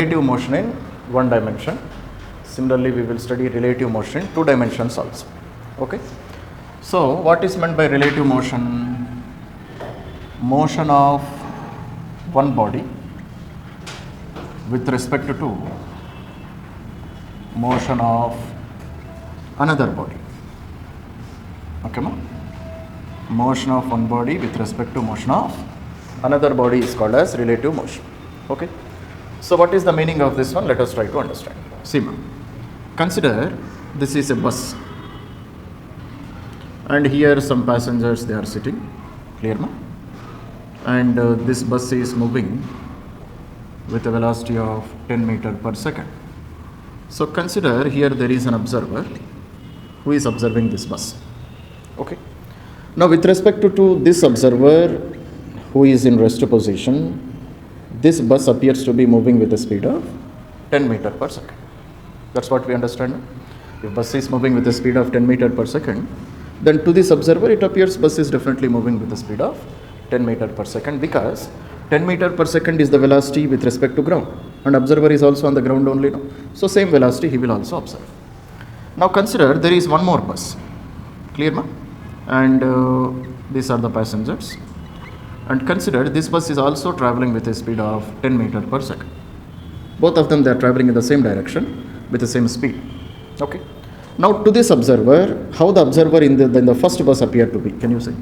relative motion in one dimension. Similarly, we will study relative motion in two dimensions also. Okay. So, what is meant by relative motion? Motion of one body with respect to motion of another body. Okay, ma? Motion of one body with respect to motion of another body is called as relative motion. Okay. So, what is the meaning of this one? Let us try to understand. See, ma, consider this is a bus, and here some passengers they are sitting. Clear, ma? And this bus is moving with a velocity of 10 meter per second. So, consider here there is an observer who is observing this bus. Okay. Now, with respect to this observer who is in rest position, this bus appears to be moving with a speed of 10 meter per second. That's what we understand. If bus is moving with a speed of 10 meter per second, then to this observer it appears bus is definitely moving with a speed of 10 meter per second, because 10 meter per second is the velocity with respect to ground, and observer is also on the ground only. No? So same velocity he will also observe. Now consider there is one more bus. Clear, ma? And these are the passengers. And consider this bus is also traveling with a speed of 10 meter per second. Both of them they are traveling in the same direction with the same speed. Okay. Now to this observer, how the observer in the first bus appeared to be? Can you say?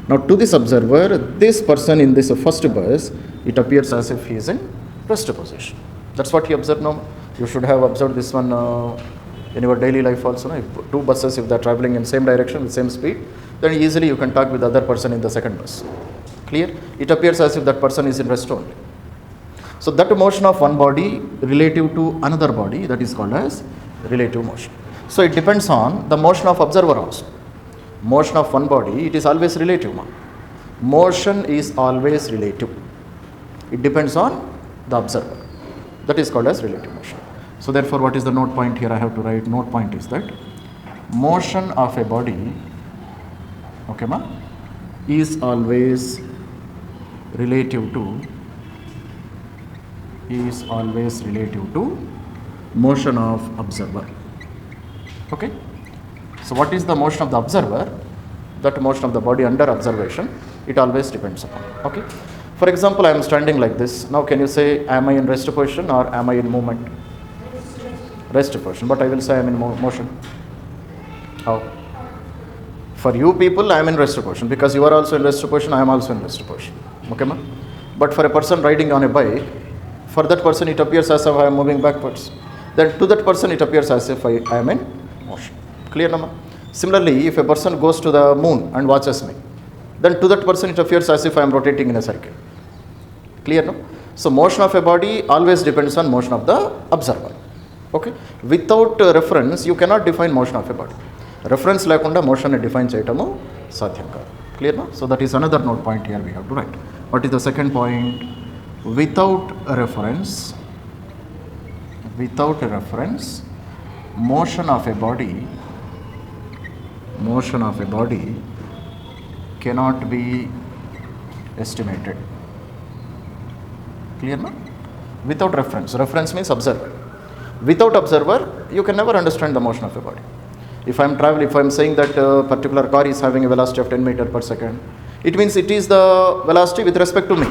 Now to this observer, this person in this first bus, it appears as if he is in rest position. That's what he observed now. You should have observed this one in your daily life also. No? If two buses, if they are traveling in same direction with same speed, then easily you can talk with the other person in the second bus. Clear? It appears as if that person is in rest only. So that motion of one body relative to another body, that is called as relative motion. So it depends on the motion of observer also. Motion of one body, it is always relative. Motion is always relative. It depends on the observer. That is called as relative motion. So therefore, what is the note point here? I have to write note point is that motion of a body, okay, ma, is always relative to motion of observer. Okay. So what is the motion of the observer? That motion of the body under observation, it always depends upon. Okay. For example, I am standing like this. Now can you say, am I in rest position or am I in movement? Rest position. But I will say I am in motion. How? For you people, I am in rest position, because you are also in rest position, I am also in rest position. Okay, ma? But for a person riding on a bike, for that person it appears as if I am moving backwards. Then to that person it appears as if I am in motion. Clear, na, ma? Similarly, if a person goes to the moon and watches me, then to that person it appears as if I am rotating in a circle. Clear, no? So motion of a body always depends on motion of the observer. Okay? Without reference, you cannot define motion of a body. Reference lekunda motion define cheyatamu sadhyam kaadu. Clear, no? So that is another note point here we have to write. What is the second point? Without reference, motion of a body cannot be estimated. Clear, no? Without reference. Reference means observer. Without observer, you can never understand the motion of a body. If I am saying that a particular car is having a velocity of 10 meter per second, it means it is the velocity with respect to me.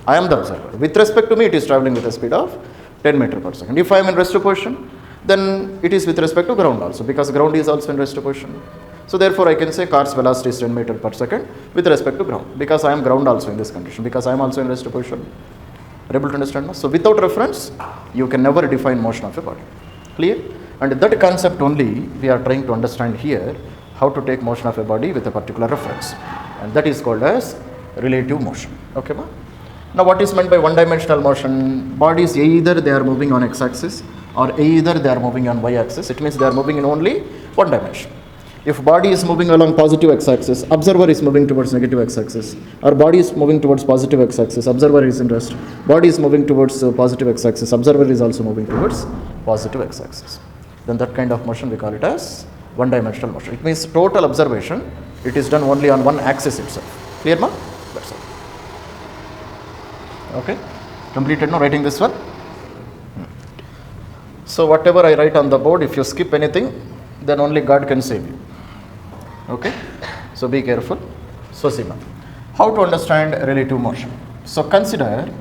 I am the observer. With respect to me, it is traveling with a speed of 10 meter per second. If I am in rest position, then it is with respect to ground also, because ground is also in rest position. So therefore, I can say car's velocity is 10 meter per second with respect to ground, because I am ground also in this condition, because I am also in rest position. Are you able to understand? So without reference, you can never define motion of a body. Clear? And that concept only we are trying to understand here, how to take motion of a body with a particular reference, and that is called as relative motion. Okay, ma? Now what is meant by one-dimensional motion? Bodies either they are moving on x-axis or either they are moving on y-axis. It means they are moving in only one dimension. If body is moving along positive x-axis, observer is moving towards negative x-axis, or body is moving towards positive x-axis, observer is in rest. Body is moving towards positive x-axis, observer is also moving towards positive x-axis. Then that kind of motion we call it as one-dimensional motion. It means total observation, it is done only on one axis itself. Clear, ma? That's all. Okay. Completed, no? Writing this one. So whatever I write on the board, if you skip anything, then only God can save you. Okay? So be careful. So see now, how to understand relative motion? So consider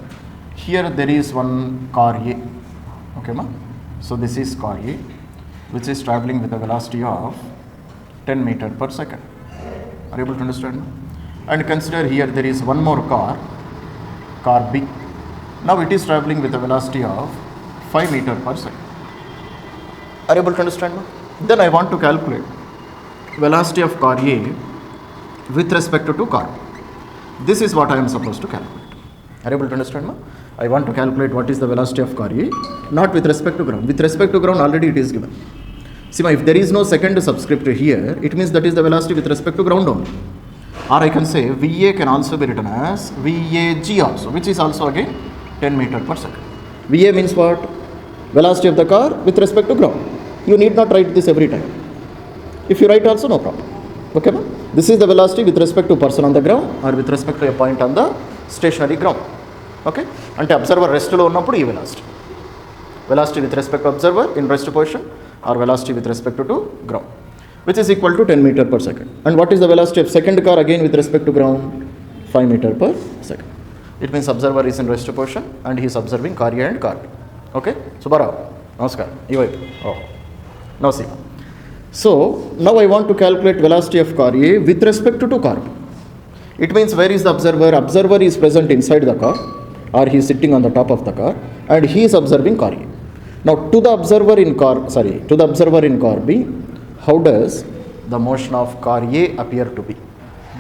here there is one car A. Okay, ma? So this is car A, which is traveling with a velocity of 10 meter per second. Are you able to understand? And consider here there is one more car B. Now it is traveling with a velocity of 5 meter per second. Are you able to understand? Then I want to calculate velocity of car A with respect to car B. This is what I am supposed to calculate. Are you able to understand? I want to calculate what is the velocity of car A, not with respect to ground. With respect to ground, already it is given. See, if there is no second subscript here, it means that is the velocity with respect to ground only. Or I can say VA can also be written as VAG also, which is also again 10 meter per second. VA means what? Velocity of the car with respect to ground. You need not write this every time. If you write also, no problem. Okay, ma? This is the velocity with respect to person on the ground or with respect to a point on the stationary ground. Okay? Ante observer rest lo unnappudu ee velocity. Velocity with respect to observer in rest position or velocity with respect to ground, which is equal to 10 meter per second. And what is the velocity of second car again with respect to ground? 5 meter per second. It means observer is in rest position and he is observing car A and car B. Okay? Subbarao, namaskar. Oh. Now see. So now I want to calculate velocity of car A with respect to car B. It means where is the observer? Observer is present inside the car or he is sitting on the top of the car and he is observing car A. Now to the observer in car B, how does the motion of car A appear to be?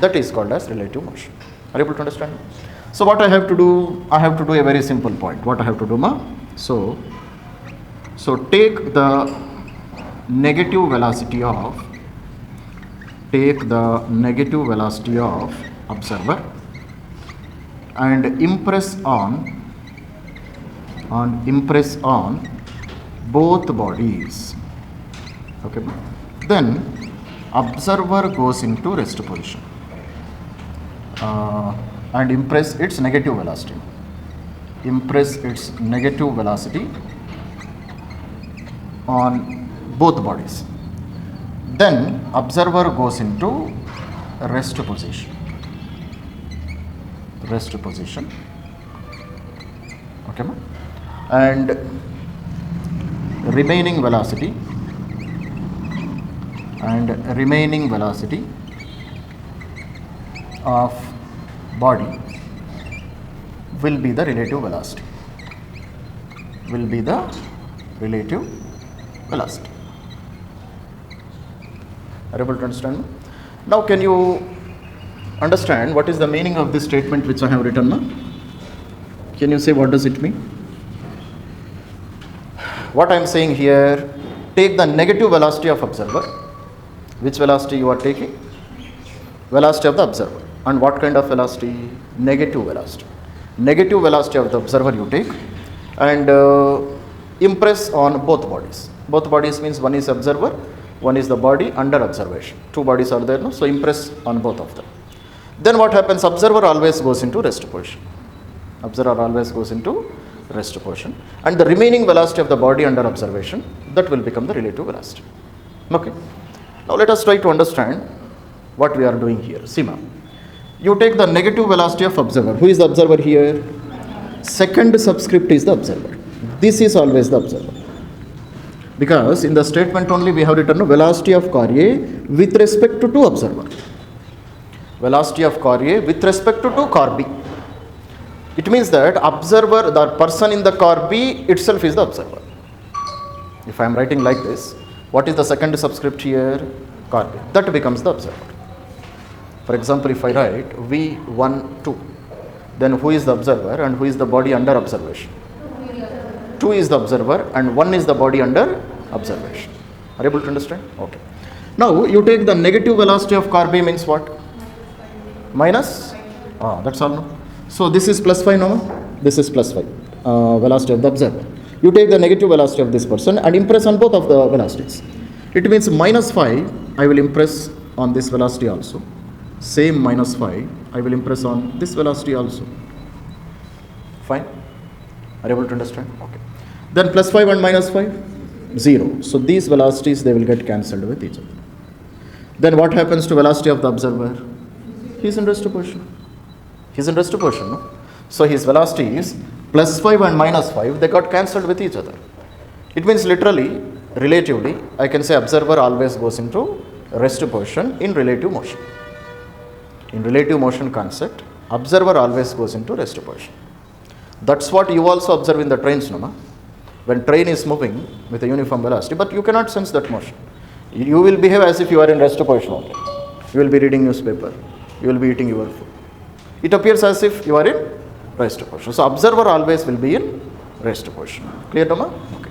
That is called as relative motion. Are you able to understand? So what I have to do? I have to do a very simple point. What I have to do, ma? So take the negative velocity of observer and impress on both bodies. Okay, then observer goes into rest position and impress its negative velocity. On both bodies. Then observer goes into rest position. Okay, ma? And remaining velocity of body will be the relative velocity. Are you able to understand? Now can you understand what is the meaning of this statement which I have written now? Can you say what does it mean? What I am saying here, take the negative velocity of observer. Which velocity you are taking? Velocity of the observer. And what kind of velocity? Negative velocity. Negative velocity of the observer you take and impress on both bodies. Both bodies means one is observer, one is the body under observation. Two bodies are there, no? So impress on both of them. Then what happens? Observer always goes into rest position. And the remaining velocity of the body under observation, that will become the relative velocity. Okay. Now let us try to understand what we are doing here. See, ma'am. You take the negative velocity of observer. Who is the observer here? Second subscript is the observer. This is always the observer. Because in the statement only we have written velocity of car A with respect to observer. Velocity of car A with respect to car B. It means that observer, the person in the car B itself is the observer. If I am writing like this, what is the second subscript here? Car B. That becomes the observer. For example, if I write V12, then who is the observer and who is the body under observation? 2 is the observer and 1 is the body under observation. Are you able to understand? Okay. Now you take the negative velocity of car B means what? Minus? That's all. No? So this is plus 5 now. This is plus 5. Velocity of the observer. You take the negative velocity of this person and impress on both of the velocities. It means minus 5 I will impress on this velocity also. Same minus 5 I will impress on this velocity also. Fine. Are you able to understand? Okay. Then plus 5 and minus 5? 0. So these velocities, they will get cancelled with each other. Then what happens to velocity of the observer? He is in rest position. He is in rest position, no? So his velocity is plus 5 and minus 5, they got cancelled with each other. It means literally, relatively, I can say observer always goes into rest position in relative motion. In relative motion concept, observer always goes into rest position. That's what you also observe in the trains, no? When train is moving with a uniform velocity, but you cannot sense that motion. You will behave as if you are in rest position only. You will be reading newspaper. You will be eating your food. It appears as if you are in rest position. So observer always will be in rest position. Clear, Nama? Okay.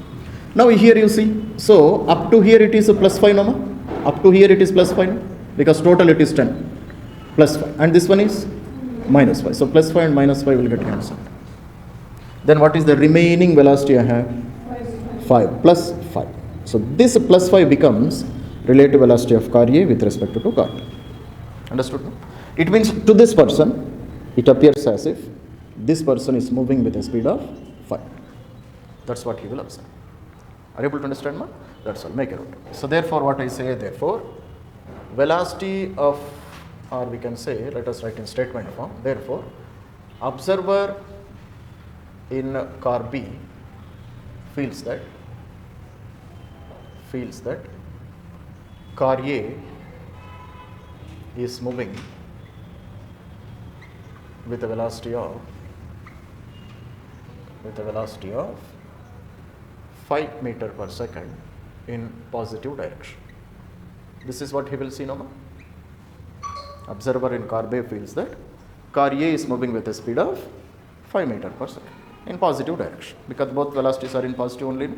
Now here you see. So up to here it is a plus 5, Nama. Up to here it is plus 5, because total it is 10. Plus 5. And this one is minus 5. So plus 5 and minus 5 will get cancelled. Then what is the remaining velocity I have? 5 plus 5. So this plus 5 becomes relative velocity of car A with respect to car B. Understood? No? It means to this person, it appears as if this person is moving with a speed of 5. That's what he will observe. Are you able to understand, ma? That's all. Make it out. So therefore, what I say, therefore, velocity of, or we can say, let us write in statement form. Therefore, observer in car B feels that car A is moving with a velocity of 5 meter per second in positive direction. This is what he will see, no? Observer in car B feels that car A is moving with a speed of 5 meter per second in positive direction, because both velocities are in positive only.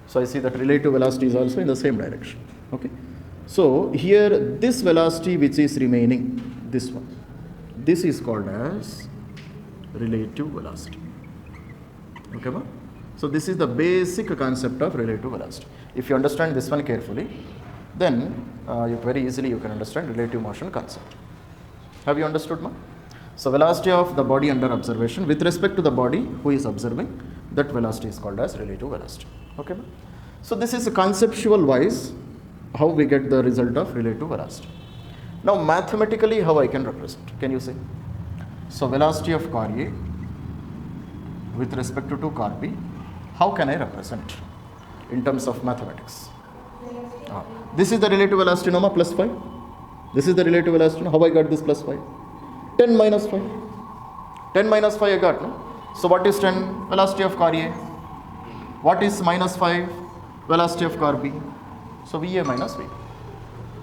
So I see that relative velocity is also in the same direction. Okay. So here this velocity which is remaining, this one, this is called as relative velocity. Okay, ma? So this is the basic concept of relative velocity. If you understand this one carefully, then you very easily you can understand relative motion concept. Have you understood, ma? So velocity of the body under observation with respect to the body who is observing, that velocity is called as relative velocity. Okay, ma? So this is a conceptual wise how we get the result of relative velocity. Now mathematically how I can represent? Can you say? So velocity of car A with respect to car B, how can I represent in terms of mathematics? This is the relative velocity, no, plus 5. This is the relative velocity. How I got this plus 5? 10 minus 5. 10 minus 5 I got, no? So what is 10? Velocity of car A. What is minus 5? Velocity of car B. So VA minus VB.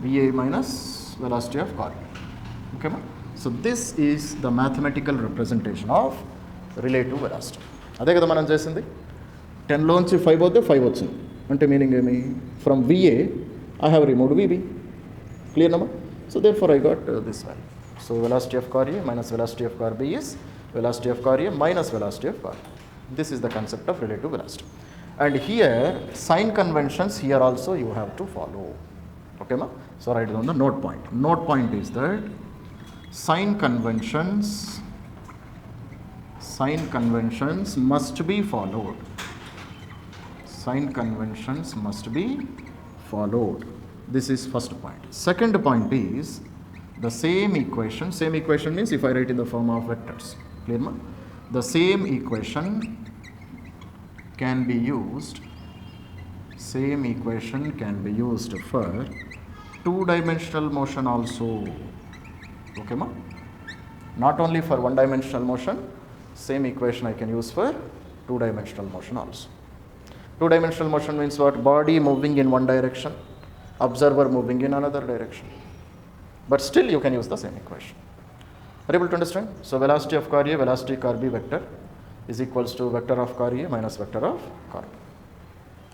VA minus velocity of car B. Okay, ma? So this is the mathematical representation of relative velocity. అదే కదా మనం చేసింది. 10 లోంచి 5 పోతే 5 వచ్చింది. అంటే meaning ఏమి? From VA I have removed VB. Clear, nama? So therefore I got this value. So velocity of car A minus velocity of car B is velocity of car A minus velocity of car B. This is the concept of relative velocity. And here sign conventions here also you have to follow. Okay, ma? So write down the note point. Note point is that sign conventions must be followed. Sign conventions must be followed. This is first point. Second point is the same equation. Same equation means if I write in the form of vectors. Clear, ma? The same equation can be used. Same equation can be used for two-dimensional motion also. Okay, ma? Not only for one-dimensional motion. Same equation I can use for two-dimensional motion also. Two-dimensional motion means what? Body moving in one direction, observer moving in another direction. But still you can use the same equation. Are you able to understand? So velocity of car A, velocity car B vector is equals to vector of car A minus vector of car B.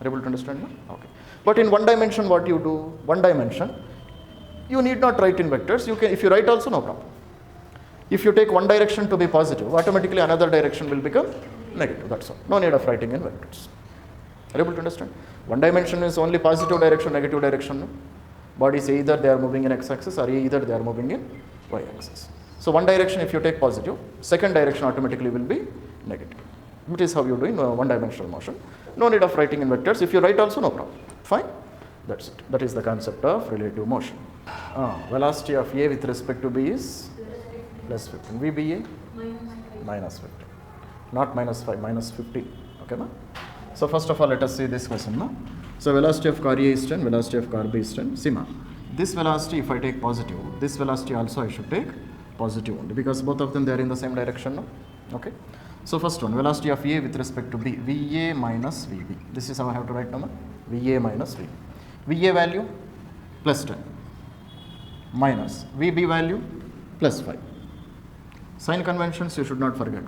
Are you able to understand? No? Okay. But in one dimension what you do? One dimension, you need not write in vectors. You can, if you write also, no problem. If you take one direction to be positive, automatically another direction will become negative. That's all. No need of writing in vectors. Are you able to understand? One dimension is only positive direction, negative direction. No? Bodies either they are moving in x-axis or either they are moving in y-axis. So one direction if you take positive, second direction automatically will be negative. which is how you do in one-dimensional motion. No need of writing in vectors. If you write also, no problem. Fine. That's it. That is the concept of relative motion. Velocity of A with respect to B is plus 15. VBA? Minus 15. Not minus 5, minus 15. Okay, ma? So first of all, let us see this question. No? So velocity of car A is 10, velocity of car B is 10. See, ma, this velocity, if I take positive, this velocity also I should take positive only, because both of them, they are in the same direction. No? Okay. So first one, velocity of A with respect to B, VA minus VB. This is how I have to write now. VA minus VB. VA value plus 10 minus VB value plus 5. Sign conventions you should not forget.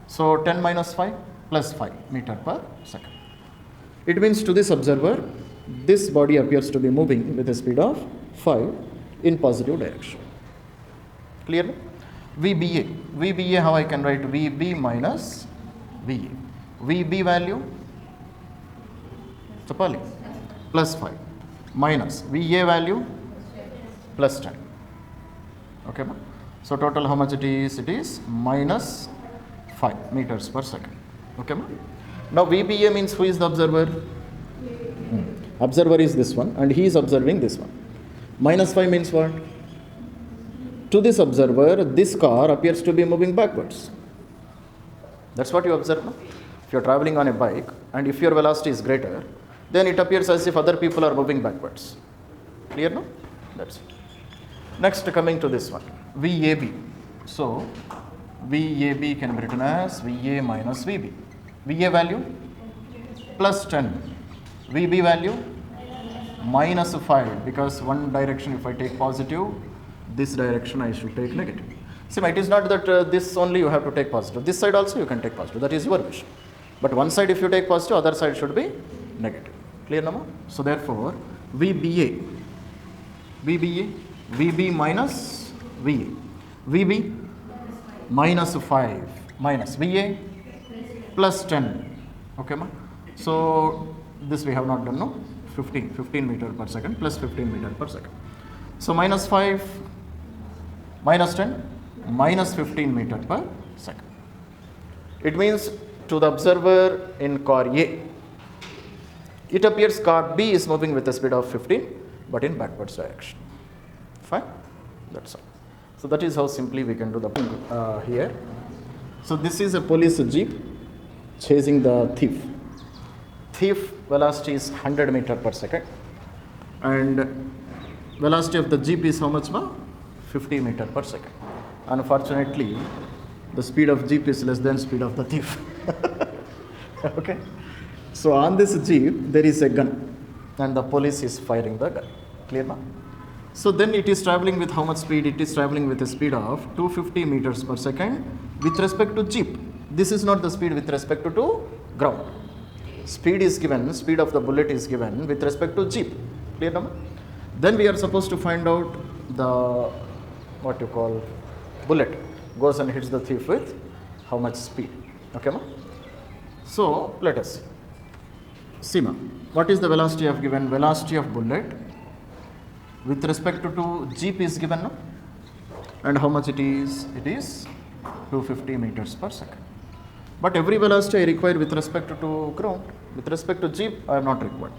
So 10 minus 5 plus 5 meter per second. It means to this observer, this body appears to be moving with a speed of 5 in positive direction. Clear? VBA. VBA, how I can write? VB minus VA. VB value, Chapali, plus 5 minus VA value plus 10. Okay, ma? So total how much it is? It is minus 5 meters per second. Okay, ma? Now VBA means who is the observer? Observer is this one and he is observing this one. Minus 5 means what? To this observer, this car appears to be moving backwards. That's what you observe. No? If you are traveling on a bike and if your velocity is greater, then it appears as if other people are moving backwards. Clear, no? That's it. Next, coming to this one, VAB. So, VAB can be written as VA minus VB. VA value plus 10. VB value minus 5, because one direction if I take positive, this direction I should take negative. See, it is not that this only you have to take positive. This side also you can take positive. That is your wish. But one side if you take positive, other side should be negative. Clear, Nama? So therefore, VBA, VB minus VA, VB minus 5 minus VA plus 10. Okay, ma? So this we have not done, no? 15 meter per second plus 15 meter per second. So minus 5 minus 10 minus 15 meter per second. It means to the observer in car A, it appears car B is moving with a speed of 15 but in backwards direction. Fine? That's all. So that is how simply we can do the here. So this is a police jeep chasing the thief. Thief velocity is 100 meter per second and velocity of the jeep is how much, ma? 50 meter per second. Unfortunately, the speed of jeep is less than speed of the thief. Okay. So on this jeep there is a gun and the police is firing the gun. Clear, ma? So then it is traveling with how much speed? It is traveling with a speed of 250 meters per second with respect to jeep. This is not the speed with respect to ground. Speed is given, speed of the bullet is given with respect to jeep. Clear, ma? Then we are supposed to find out the, what you call, bullet goes and hits the thief with how much speed. Okay, ma? So let us see. See, ma, what is the velocity of given? Velocity of bullet with respect to jeep is given, no? And how much it is? It is 250 meters per second. But every velocity I require with respect to ground. With respect to jeep, I am not required.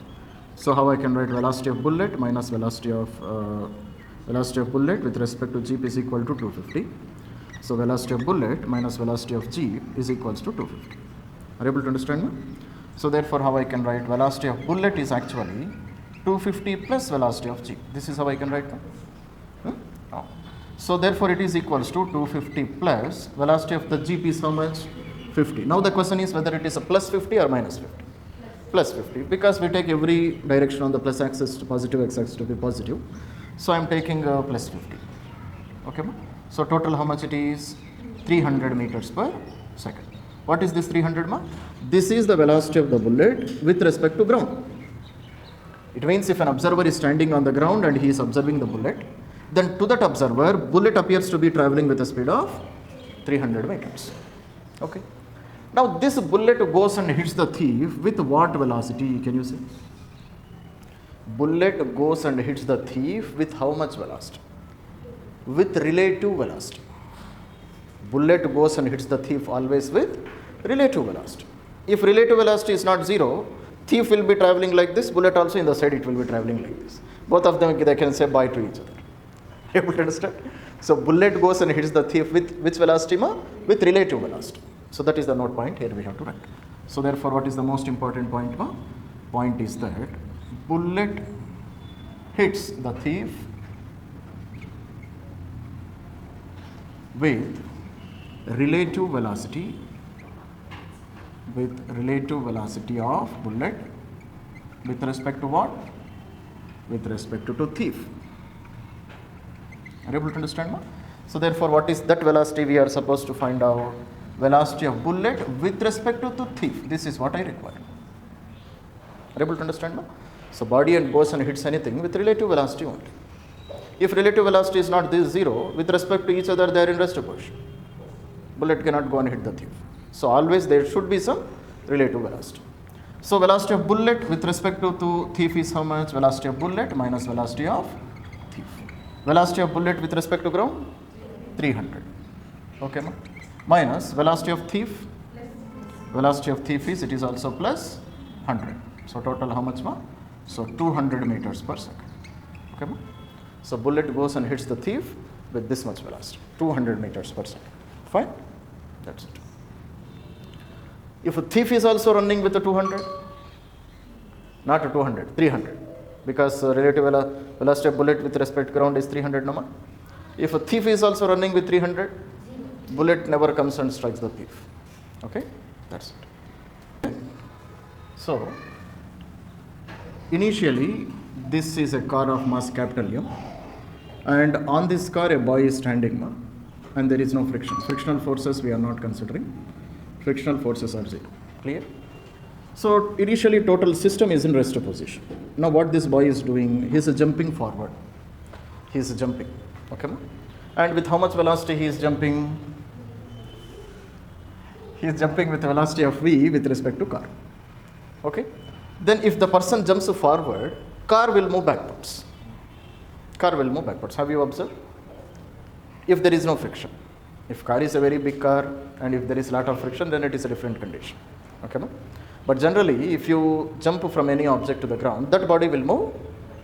So how I can write velocity of bullet minus velocity of bullet with respect to jeep is equal to 250. So velocity of bullet minus velocity of jeep is equals to 250. Are you able to understand me? So therefore, how I can write velocity of bullet is actually 250 plus velocity of jeep. This is how I can write that. Oh. So therefore, it is equals to 250 plus velocity of the jeep is how much? 50. Now the question is whether it is a plus 50 or minus 50. Plus 50, because we take every direction on the plus axis to positive x-axis to be positive. So I am taking plus 50. Okay, ma? So total how much it is? 300 meters per second. What is this 300, ma? This is the velocity of the bullet with respect to ground. It means if an observer is standing on the ground and he is observing the bullet, then to that observer, bullet appears to be traveling with a speed of 300 meters. Okay. Now this bullet goes and hits the thief with what velocity? Can you say? Bullet goes and hits the thief with how much velocity? With relative velocity. Bullet goes and hits the thief always with Relative velocity. If relative velocity is not 0, thief will be traveling like this, bullet also in the side it will be traveling like this. Both of them they can say bye to each other. Able to understand? So bullet goes and hits the thief with which velocity? With relative velocity. So that is the note point here we have to write. So therefore what is the most important point? Point is that bullet hits the thief with relative velocity of bullet with respect to what? With respect to thief. Are you able to understand? Ma? So therefore what is that velocity we are supposed to find out? Velocity of bullet with respect to thief. This is what I require. Are you able to understand? Ma? So body and goes and hits anything with relative velocity only. If relative velocity is not this 0, with respect to each other they are in rest position. Bullet cannot go and hit the thief. So always there should be some relative velocity. So velocity of bullet with respect to thief is how much? Velocity of bullet minus velocity of thief. Velocity of bullet with respect to ground? 300. Okay, ma? Minus velocity of thief? Velocity of thief is, it is also plus 100. So total how much, ma? So 200 meters per second. Okay, ma? So bullet goes and hits the thief with this much velocity, 200 meters per second. Fine? That's it. If a thief is also running with a 200, not a 200, 300, because relative velocity of bullet with respect to ground is 300 number. If a thief is also running with 300, bullet never comes and strikes the thief. Okay? That's it. So, initially, this is a car of mass capital M, and on this car a boy is standing, and there is no friction. Frictional forces we are not considering. Frictional forces are 0. Clear? So initially total system is in rest position. Now what this boy is doing, he is jumping forward. He is jumping. Okay? And with how much velocity he is jumping? He is jumping with a velocity of v with respect to car. Okay? Then if the person jumps forward, car will move backwards. Car will move backwards. Have you observed? If there is no friction. If car is a very big car and if there is lot of friction, then it is a different condition. Okay, no? But generally, if you jump from any object to the ground, that body will move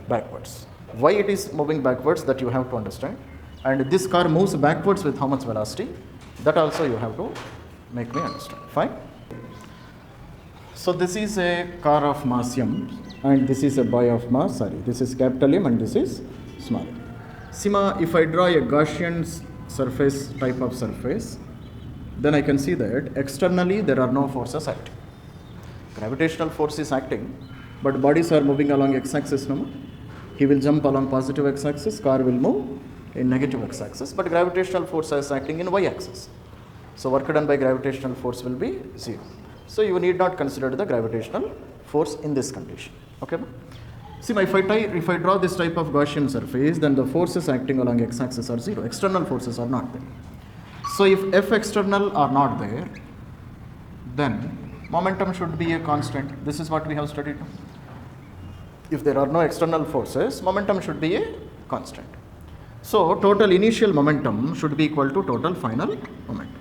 backwards. Why it is moving backwards, that you have to understand. And this car moves backwards with how much velocity, that also you have to make me understand. Fine? So this is a car of mass m and this is a boy of mass, this is capital M and this is small m. Sima, if I draw a Gaussian surface type of surface, then I can see that externally there are no forces acting. Gravitational force is acting, but bodies are moving along x-axis. No? He will jump along positive x-axis, car will move in negative x-axis, but gravitational force is acting in y-axis. So work done by gravitational force will be 0. So you need not consider the gravitational force in this condition. Okay? See, if I draw this type of Gaussian surface, then the forces acting along x-axis are 0. External forces are not there. So if F external are not there, then momentum should be a constant. This is what we have studied. If there are no external forces, momentum should be a constant. So total initial momentum should be equal to total final momentum.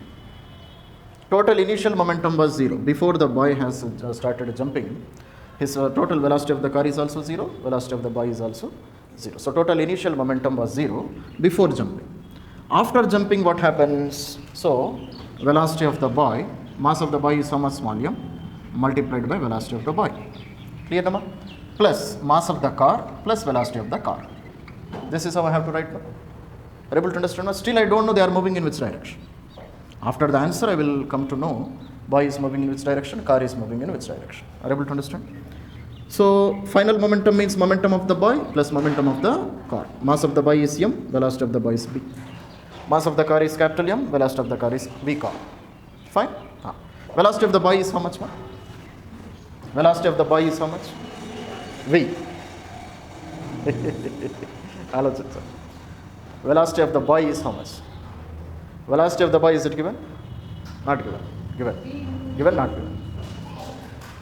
Total initial momentum was 0. Before the boy has started jumping, his total velocity of the car is also 0, velocity of the boy is also 0. So total initial momentum was 0 before jumping. After jumping, what happens? So velocity of the boy, mass of the boy is how much? Small m multiplied by velocity of the boy. Clear, Nama? Plus mass of the car plus velocity of the car. This is how I have to write. Are you able to understand? Still I don't know they are moving in which direction. After the answer, I will come to know boy is moving in which direction, car is moving in which direction. Are you able to understand? So final momentum means momentum of the boy plus momentum of the car. Mass of the boy is m, velocity of the boy is b. Mass of the car is capital M, velocity of the car is v car. Fine? Velocity of the boy is how much? Velocity of the boy is how much? V. Velocity of the boy is how much? Velocity of the boy, is it given? Not given. Given. Given, not given.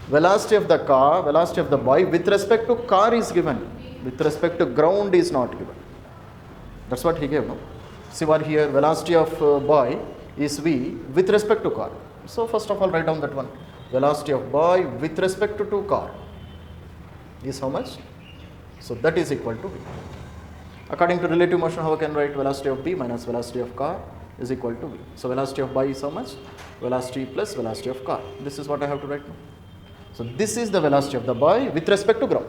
Velocity of the car, velocity of the boy with respect to car is given. With respect to ground is not given. That's what he gave, no? See what here, velocity of boy is v with respect to car. So first of all, write down that one. Velocity of boy with respect to car is how much? So that is equal to v. According to relative motion, how I can write velocity of b minus velocity of car is equal to v. So velocity of boy is how much? Velocity plus velocity of car. This is what I have to write now. So this is the velocity of the boy with respect to ground.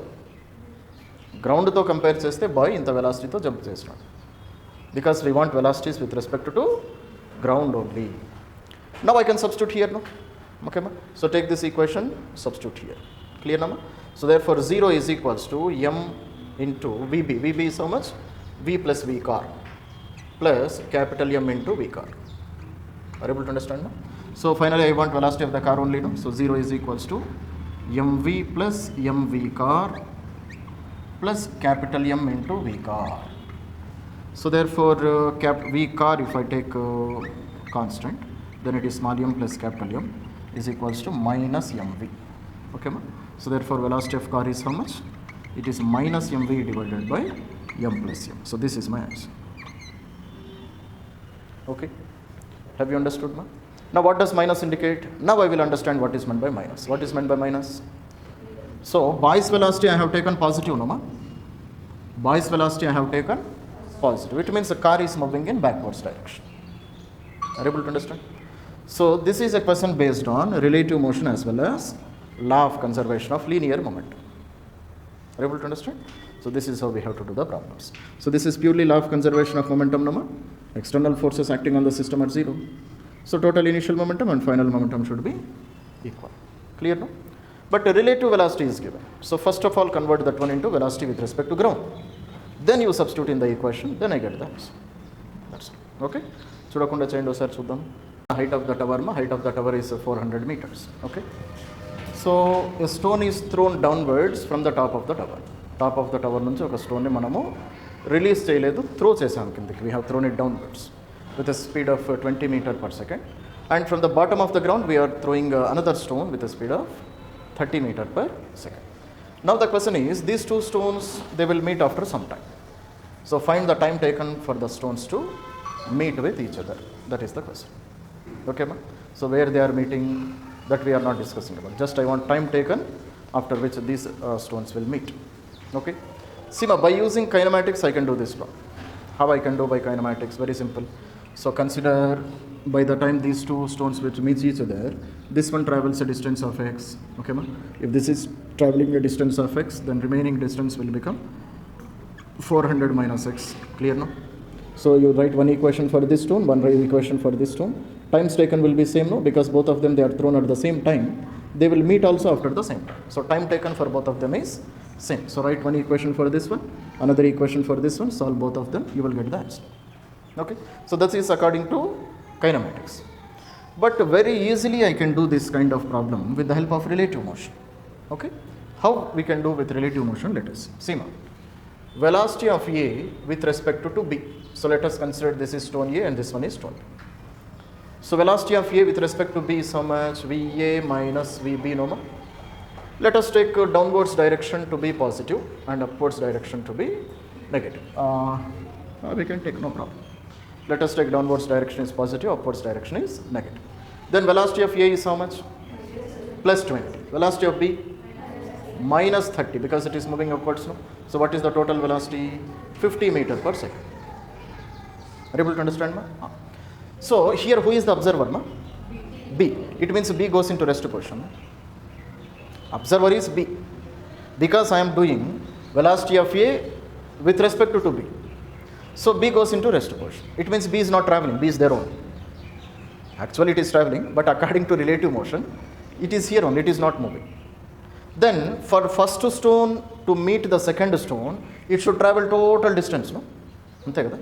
Ground to compare cheste boy inta velocity to jump chestadu. Because we want velocities with respect to ground only. Now I can substitute here, no? Okay, ma? So take this equation, substitute here. Clear, na? So therefore 0 is equals to m into Vb. Vb is how much? V plus V car plus capital M into V car. Are able to understand, no? So finally I want velocity of the car only, no? So 0 is equals to mv plus mv car plus capital M into V car. So therefore V car, if I take constant, then it is small m plus capital M is equals to minus mv. Okay, ma? So therefore velocity of car is how much? It is minus mv divided by m plus m. So this is my answer. Okay, have you understood, ma? Now what does minus indicate? Now I will understand what is meant by minus. What is meant by minus? So boy's velocity I have taken positive, no, ma? Boy's velocity I have taken positive. It means the car is moving in backwards direction. Are you able to understand? So this is a question based on relative motion as well as law of conservation of linear momentum. Are you able to understand? So this is how we have to do the problems. So this is purely law of conservation of momentum, no? External forces acting on the system at 0. So total initial momentum and final momentum should be equal. Clear, no? But the relative velocity is given. So first of all, convert that one into velocity with respect to ground. Then you substitute in the equation, then I get the answer. That's it. Okay? చూడకుండా చేయండి ఒకసారి చూద్దాం. Height of the tower, height of the tower is 400 meters. Okay? So a stone is thrown downwards from the top of the tower. Top of the tower నుంచి ఒక stone ని మనము release చేయలేదు, throw చేసాం కిందకి. We have thrown it downwards with a speed of 20 meter per second. And from the bottom of the ground we are throwing another stone with a speed of 30 meter per second. Now the question is, these two stones, they will meet after some time. So find the time taken for the stones to meet with each other. That is the question. Okay, ma? So where they are meeting, that we are not discussing about. Just I want time taken after which these stones will meet. Okay. See, ma, by using kinematics I can do this problem. How I can do by kinematics? Very simple. So consider by the time these two stones which meet each other, this one travels a distance of x. Okay, ma? If this is traveling a distance of x, then remaining distance will become 400 minus x. Clear, no? So you write one equation for this stone, one equation for this stone. Times taken will be same, no? Because both of them, they are thrown at the same time. They will meet also after the same time. So time taken for both of them is same. So write one equation for this one, another equation for this one, solve both of them, you will get the answer. Okay? So that is according to kinematics. But very easily I can do this kind of problem with the help of relative motion. Okay? How we can do with relative motion? Let us see. See, now, velocity of A with respect to B. So let us consider this is stone A and this one is stone B. So velocity of A with respect to B is how much? VA minus VB, no more. Let us take downwards direction to be positive and upwards direction to be negative. We can take, no problem. Let us take downwards direction is positive, upwards direction is negative. Then velocity of A is how much? Plus 20. Velocity of B? Minus 30, because it is moving upwards. No? So what is the total velocity? 50 meter per second. Are you able to understand, ma? So here who is the observer, ma? B. It means B goes into rest position. Observer is B. Because I am doing velocity of A with respect to B. So B goes into rest position. It means B is not traveling, B is there only. Actually it is traveling, but according to relative motion, it is here only, it is not moving. Then for first stone to meet the second stone, it should travel total distance, no? అంతే కదా.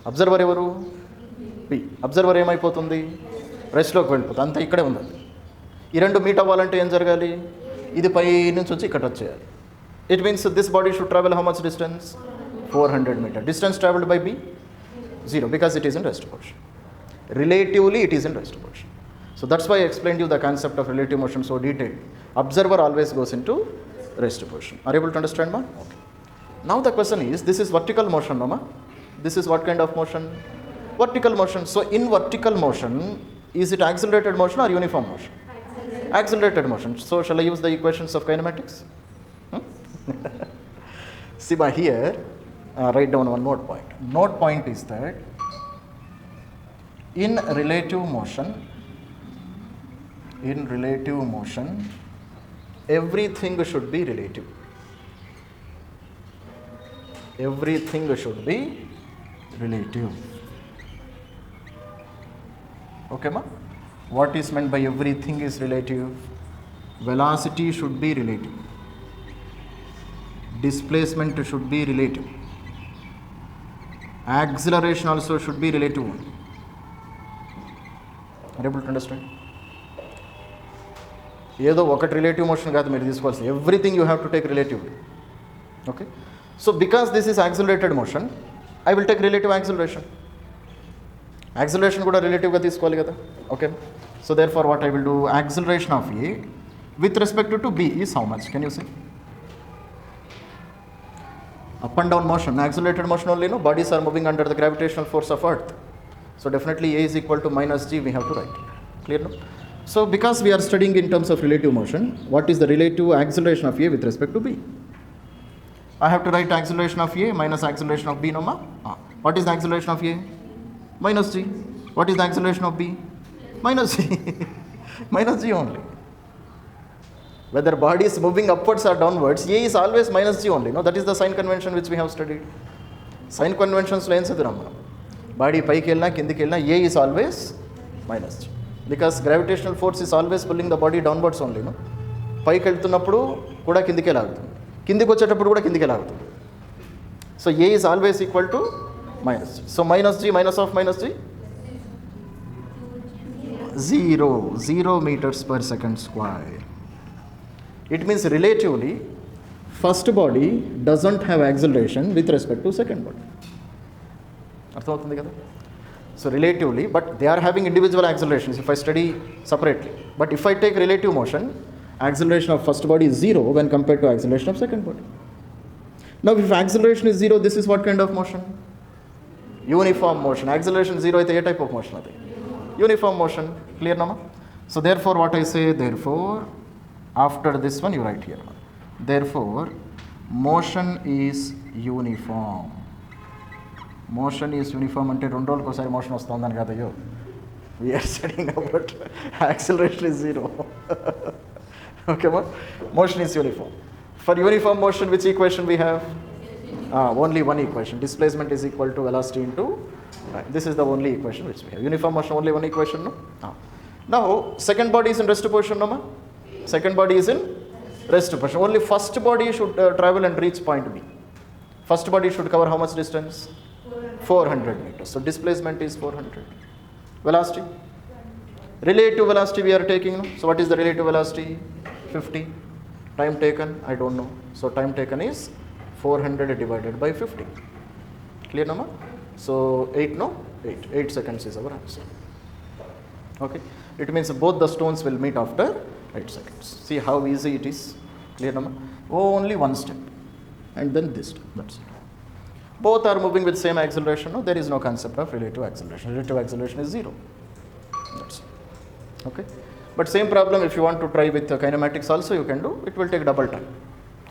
Observer ఎవరు? B. Observer ఏమైపోతుంది? రెస్ట్లోకి వెళ్ళిపోతుంది. అంతా ఇక్కడే ఉంది. ఈ రెండు మీట్ అవ్వాలంటే ఏం జరగాలి? ఇది పై నుంచి వచ్చి ఇక్కడ వచ్చేయాలి. It means this body should travel how much distance? 400 meter. Distance travelled by B? 0, because it is in rest position. Relatively it is in rest position. So that's why I explained you the concept of relative motion so detailed. Observer always goes into rest position. Are you able to understand, ma? Okay. Now the question is, this is vertical motion, no, ma? This is what kind of motion? Vertical motion. So in vertical motion, Is it accelerated motion or uniform motion? Accelerated motion. So shall I use the equations of kinematics? See by here, write down one note point. Note point is that in relative motion, everything should be relative. Everything should be relative. Okay, ma? What is meant by everything is relative? Velocity should be relative. Displacement should be relative. Acceleration also should be relative. Are you able to understand? ఏదో ఒకటి relative motion కాదు మీరు తీసుకోవాల్సింది, everything you have to take relatively. Okay, so because this is accelerated motion, I will take relative acceleration. Acceleration కూడా రిలేటివ్గా తీసుకోవాలి కదా. Okay, so therefore what I will do, acceleration of A with respect to B is how much? Can you say? Up and down motion, accelerated motion only, no? Bodies are moving under the gravitational force of Earth. So definitely A is equal to minus G, we have to write. Clear, no? So because we are studying in terms of relative motion, what is the relative acceleration of A with respect to B? I have to write acceleration of A minus acceleration of B, no ma? What is the acceleration of A? Minus G. What is the acceleration of B? Minus G. Minus G only. Whether body is moving upwards or downwards, A is always minus G only. No, that is the sign convention which we have studied. Sign conventions lo em chadiram manam. Body paiki ellina kindiki ellina A is always minus G. Because gravitational force is always pulling the body downwards only. No, paiki eltunnappudu kuda kindike lagutundi, kindiki vachetappudu kuda kindike lagutundi. So A is always equal to minus G. So minus G minus of minus G, 0 meters per second square. It means relatively, first body doesn't have acceleration with respect to second body. అర్థమవుతుంది కదా? So relatively, but they are having individual accelerations if I study separately. But if I take relative motion, acceleration of first body is 0 when compared to acceleration of second body. Now if acceleration is 0, this is what kind of motion? Uniform motion. Acceleration 0 అయితే ఏ type of motion అది? Uniform motion. Clear nama? So therefore what I say, therefore after this one you write here, therefore motion is uniform. Motion is uniform అంటే 2 రోజులకు ఒకసారి motion వస్తుందని కదా. అయ్యో, we are studying about acceleration is 0. Okay, motion is uniform. For uniform motion, which equation we have? Only one equation. Displacement is equal to velocity into time. This is the only equation which we have. Uniform motion, only one equation, no? Now second body is in rest position, no ma? Second body is in rest position. Only first body should travel and reach point B. First body should cover how much distance? 400 meters. So displacement is 400. Velocity? Relative velocity we are taking. No? So what is the relative velocity? 50. Time taken? I don't know. So time taken is 400 divided by 50. Clear, no? So 8, no? 8 seconds is our answer. Okay. It means both the stones will meet after 8 seconds. See how easy it is. Clear, no? Only one step. And then this step. That's it. Both are moving with same acceleration. No? There is no concept of relative acceleration. Relative acceleration is 0. That's it. Okay. But same problem if you want to try with kinematics also you can do. It will take double time.